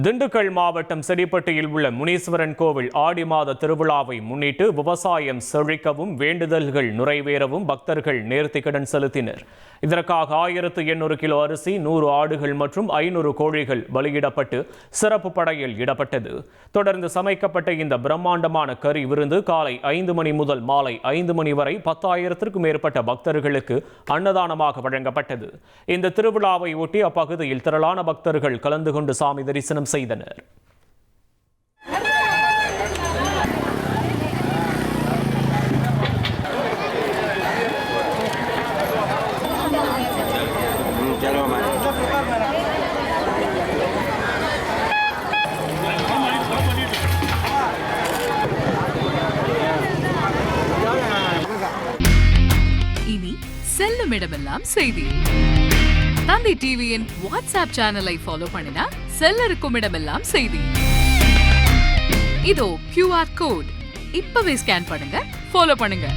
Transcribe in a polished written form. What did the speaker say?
திண்டுக்கல் மாவட்டம் செடிப்பட்டியில் உள்ள முனீஸ்வரன் கோவில் ஆடி மாத திருவிழாவை முன்னிட்டு விவசாயம் செழிக்கவும் வேண்டுதல்கள் நிறைவேறவும் பக்தர்கள் நேர்த்திக்கடன் செலுத்தினர். இதற்காக 1800 கிலோ அரிசி, 100 ஆடுகள் மற்றும் 500 கோழிகள் பலியிடப்பட்டு சிறப்பு படையல் இடப்பட்டது. தொடர்ந்து சமைக்கப்பட்ட இந்த பிரம்மாண்டமான கறி விருந்து காலை 5 மணி முதல் மாலை 5 மணி வரை 10,000க்கும் மேற்பட்ட பக்தர்களுக்கு அன்னதானமாக வழங்கப்பட்டது. இந்த திருவிழாவை ஒட்டி அப்பகுதியில் திரளான பக்தர்கள் கலந்து கொண்டு சாமி தரிசனம் செய்தனர். இனி செல்லும் இடமெல்லாம் செய்தி. தந்தை டிவியின் வாட்ஸ்அப் சேனலை ஃபாலோ பண்ணினா செல்ல இருக்கும் இடமெல்லாம் செய்தி. இதோ QR கோட் இப்பவே ஸ்கேன் பண்ணுங்க, ஃபாலோ பண்ணுங்க.